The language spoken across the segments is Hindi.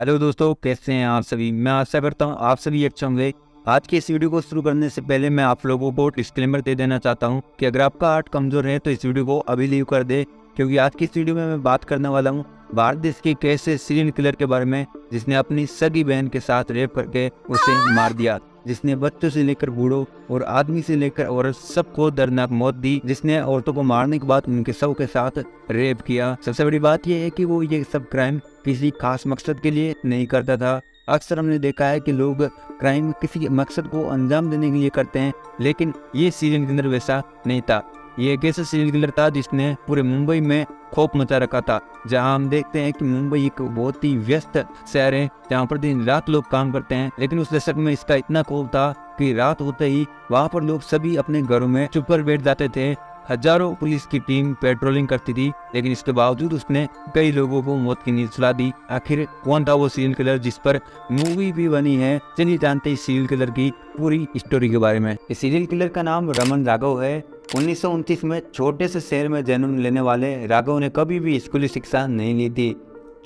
हेलो दोस्तों, कैसे हैं आप सभी। मैं आशा करता हूं आप सभी अच्छे होंगे। आज की इस वीडियो को शुरू करने से पहले मैं आप लोगों को डिस्क्लेमर दे देना चाहता हूं कि अगर आपका हार्ट कमज़ोर है तो इस वीडियो को अभी लीव कर दे, क्योंकि आज की इस वीडियो में मैं बात करने वाला हूं भारत देश के एक ऐसे सीरियल किलर के बारे में जिसने अपनी सगी बहन के साथ रेप करके उसे मार दिया, जिसने बच्चों से लेकर बूढ़ों और आदमी से लेकर औरत सबको दर्दनाक मौत दी, जिसने औरतों को मारने के बाद उनके शव के साथ रेप किया। सबसे बड़ी बात यह है कि वो ये सब क्राइम किसी खास मकसद के लिए नहीं करता था। अक्सर हमने देखा है कि लोग क्राइम किसी मकसद को अंजाम देने के लिए करते हैं, लेकिन ये सीरियल किलर वैसा नहीं था। ये एक ऐसा सीरियल किलर था जिसने पूरे मुंबई में खौफ मचा रखा था। जहां हम देखते हैं कि मुंबई एक बहुत ही व्यस्त शहर है जहां पर दिन रात लोग काम करते हैं, लेकिन उस दशक में इसका इतना खौफ था कि रात होते ही वहां पर लोग सभी अपने घरों में चुप कर बैठ जाते थे। हजारों पुलिस की टीम पेट्रोलिंग करती थी, लेकिन इसके बावजूद उसने कई लोगों को मौत की नींद सुला दी। आखिर कौन था वो सीरियल किलर जिस पर मूवी भी बनी है? चलिए जानते हैं सीरियल किलर की पूरी स्टोरी के बारे में। इस सीरियल किलर का नाम रमन राघव है। 1929 में छोटे से शहर में जन्म लेने वाले राघव ने कभी भी स्कूली शिक्षा नहीं ली थी।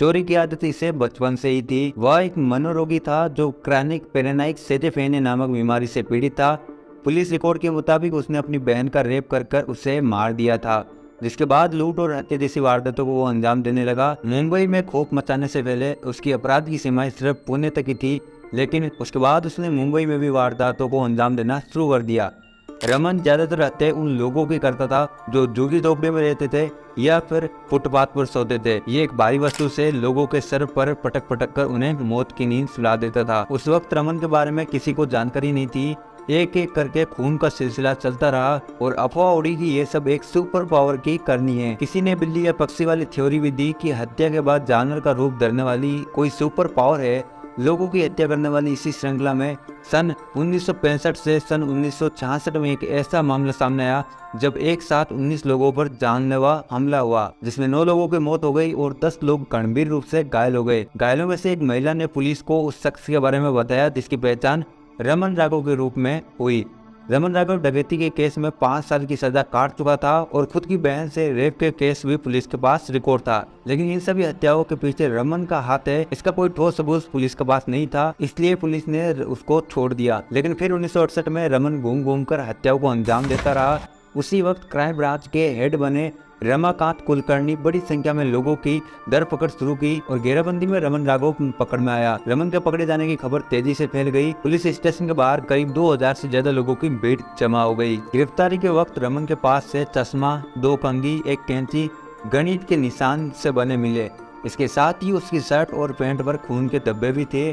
चोरी की आदत इसे बचपन से ही थी। वह एक मनोरोगी था जो क्रॉनिक पेरेनाइक सेजेफेनिया नामक बीमारी से पीड़ित था। पुलिस रिकॉर्ड के मुताबिक उसने अपनी बहन का रेप कर उसे मार दिया था, जिसके बाद लूट और हत्या जैसी वारदातों को वो अंजाम देने लगा। मुंबई में खौफ मचाने से पहले उसकी अपराध की सीमाएं सिर्फ पुणे तक ही थी, लेकिन उसके बाद उसने मुंबई में भी वारदातों को अंजाम देना शुरू कर दिया। रमन ज्यादातर हत्या उन लोगों की करता था जो झुग्गी झोपड़ी में रहते थे या फिर फुटपाथ पर सोते थे। ये एक भारी वस्तु से लोगों के सर पर पटक पटक कर उन्हें मौत की नींद सुला देता था। उस वक्त रमन के बारे में किसी को जानकारी नहीं थी। एक एक करके खून का सिलसिला चलता रहा और अफवाह उड़ी कि ये सब एक सुपर पावर की करनी है। किसी ने बिल्ली या पक्षी वाली थ्योरी भी दी कि हत्या के बाद जानवर का रूप धरने वाली कोई सुपर पावर है। लोगों की हत्या करने वाली इसी श्रृंखला में सन 1965 से सन 1966 में एक ऐसा मामला सामने आया जब एक साथ 19 लोगों पर जानलेवा हमला हुआ, जिसमें 9 लोगों की मौत हो गई और 10 लोग गंभीर रूप से घायल हो गए। घायलों में से एक महिला ने पुलिस को उस शख्स के बारे में बताया जिसकी पहचान रमन राघव के रूप में हुई। रमन राघव डकैती के केस में 5 साल की सजा काट चुका था और खुद की बहन से रेप के केस भी पुलिस के पास रिकॉर्ड था, लेकिन इन सभी हत्याओं के पीछे रमन का हाथ है, इसका कोई ठोस सबूत पुलिस के पास नहीं था, इसलिए पुलिस ने उसको छोड़ दिया। लेकिन फिर 1968 में रमन घूम घूम कर हत्याओं को अंजाम देता रहा। उसी वक्त क्राइम ब्रांच के हेड बने रमाकांत कुलकर्णी बड़ी संख्या में लोगों की धरपकड़ शुरू की और घेराबंदी में रमन राघव पकड़ में आया। रमन के पकड़े जाने की खबर तेजी से फैल गई। पुलिस स्टेशन के बाहर करीब 2000 से ज्यादा लोगों की भीड़ जमा हो गई। गिरफ्तारी के वक्त रमन के पास से चश्मा, 2 कंघी, एक कैंची, गणित के निशान से बने मिले। इसके साथ ही उसकी शर्ट और पैंट पर खून के धब्बे भी थे।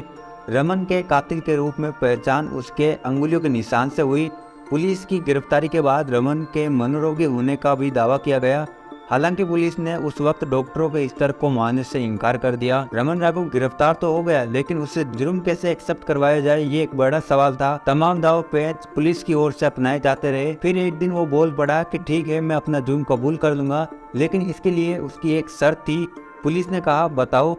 रमन के कातिल के रूप में पहचान उसके अंगुलियों के निशान से हुई। पुलिस की गिरफ्तारी के बाद रमन के मनोरोगी होने का भी दावा किया गया। हालांकि पुलिस ने उस वक्त डॉक्टरों के स्तर को मानने से इनकार कर दिया। रमन राघव गिरफ्तार तो हो गया, लेकिन उसे जुर्म कैसे एक्सेप्ट करवाया जाए ये एक बड़ा सवाल था। तमाम दाव पेच पुलिस की ओर से अपनाए जाते रहे। फिर एक दिन वो बोल पड़ा कि ठीक है, मैं अपना जुर्म कबूल कर लूंगा, लेकिन इसके लिए उसकी एक शर्त थी। पुलिस ने कहा, बताओ।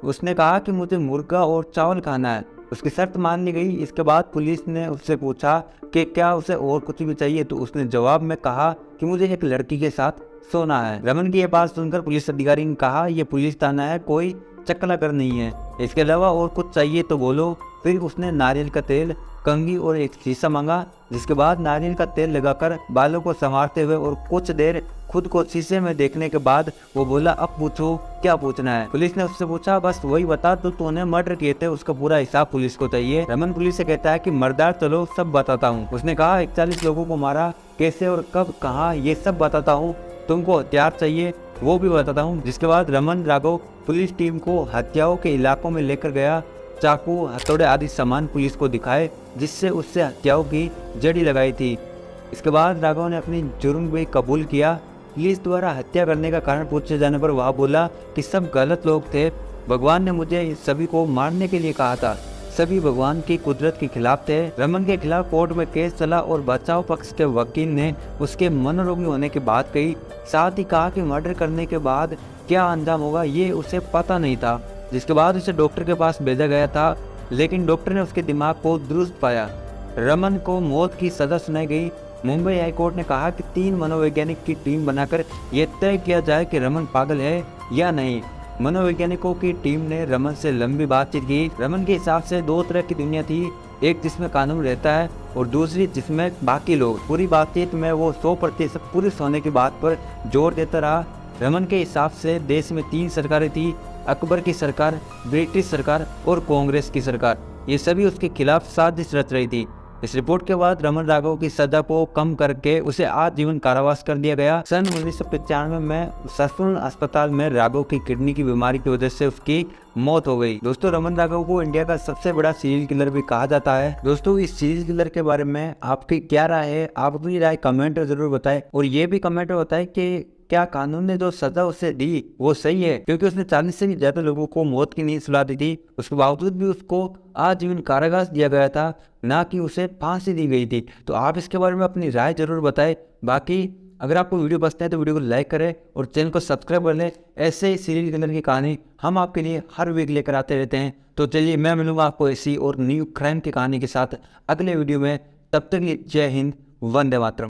उसने कहा कि मुझे मुर्गा और चावल खाना है। उसकी शर्त मान ली गई। इसके बाद पुलिस ने उससे पूछा कि क्या उसे और कुछ भी चाहिए, तो उसने जवाब में कहा कि मुझे एक लड़की के साथ सोना है। रमन की ये बात सुनकर पुलिस अधिकारी ने कहा, यह पुलिस थाना है, कोई चक्कलाकर नहीं है, इसके अलावा और कुछ चाहिए तो बोलो। फिर उसने नारियल का तेल, कंघी और एक शीशा मांगा, जिसके बाद नारियल का तेल लगाकर बालों को संवारते हुए और कुछ देर खुद को शीशे में देखने के बाद वो बोला, अब पूछो क्या पूछना है। पुलिस ने उससे पूछा, बस वही बता तो तूने मर्डर किए थे, उसका पूरा हिसाब पुलिस को चाहिए। रमन पुलिस से कहता है कि मर्दार चलो सब बताता हूँ। उसने कहा 41 लोगों को मारा, कैसे और कब कहाँ ये सब बताता हूँ, तुमको हथियार चाहिए वो भी बताता हूँ। जिसके बाद रमन राघव पुलिस टीम को हत्याओं के इलाकों में लेकर गया। चाकू, हथौड़े आदि सामान पुलिस को दिखाए, जिससे उससे हत्याओं की जड़ी लगाई थी। इसके बाद राघव ने अपनी जुर्म भी कबूल किया। पुलिस द्वारा हत्या करने का कारण पूछे जाने पर वह बोला कि सब गलत लोग थे, भगवान ने मुझे इस सभी को मारने के लिए कहा था, सभी भगवान की कुदरत के खिलाफ थे। रमन के खिलाफ कोर्ट में केस चला और बचाव पक्ष के वकील ने उसके मनोरोगी होने की बात कही। साथ ही कहा कि मर्डर करने के बाद क्या अंजाम होगा ये उसे पता नहीं था। जिसके बाद उसे डॉक्टर के पास भेजा गया था, लेकिन डॉक्टर ने उसके दिमाग को दुरुस्त पाया। रमन को मौत की सजा सुनाई गई। मुंबई हाईकोर्ट ने कहा कि 3 मनोवैज्ञानिक की टीम बनाकर यह तय किया जाए कि रमन पागल है या नहीं। मनोवैज्ञानिकों की टीम ने रमन से लंबी बातचीत की। रमन के हिसाब से दो तरह की दुनिया थी, एक जिसमें कानून रहता है और दूसरी जिसमें बाकी लोग। पूरी बातचीत में वो 100% पुलिस होने की बात पर जोर देता रहा। रमन के हिसाब से देश में 3 सरकारें थी, अकबर की सरकार, ब्रिटिश सरकार और कांग्रेस की सरकार। ये सभी उसके खिलाफ साजिश रच रही थी। इस रिपोर्ट के बाद रमन राघव की सजा को कम करके उसे आजीवन कारावास कर दिया गया। सन 1995 में ससुन अस्पताल में राघव की किडनी की बीमारी की वजह से उसकी मौत हो गई। दोस्तों, रमन राघव को इंडिया का सबसे बड़ा सीरियल किलर भी कहा जाता है। दोस्तों, इस सीरियल किलर के बारे में आपकी क्या राय है? आप अपनी राय कमेंट में जरूर बताएं और ये भी कमेंट में बताएं कि क्या कानून ने जो सजा उसे दी वो सही है, क्योंकि उसने 40 से भी ज्यादा लोगों को मौत की नींद सुला दी थी। उसके बावजूद भी उसको आजीवन कारावास दिया गया था, ना कि उसे फांसी दी गई थी। तो आप इसके बारे में अपनी राय जरूर बताएं। बाकी अगर आपको वीडियो पसंद है तो वीडियो को लाइक करें और चैनल को सब्सक्राइब कर लें। ऐसे ही सीरियल किलर की कहानी हम आपके लिए हर वीक लेकर आते रहते हैं। तो चलिए, मैं मिलूंगा आपको ऐसी और न्यू क्राइम की कहानी के साथ अगले वीडियो में। तब तक जय हिंद, वंदे मातरम।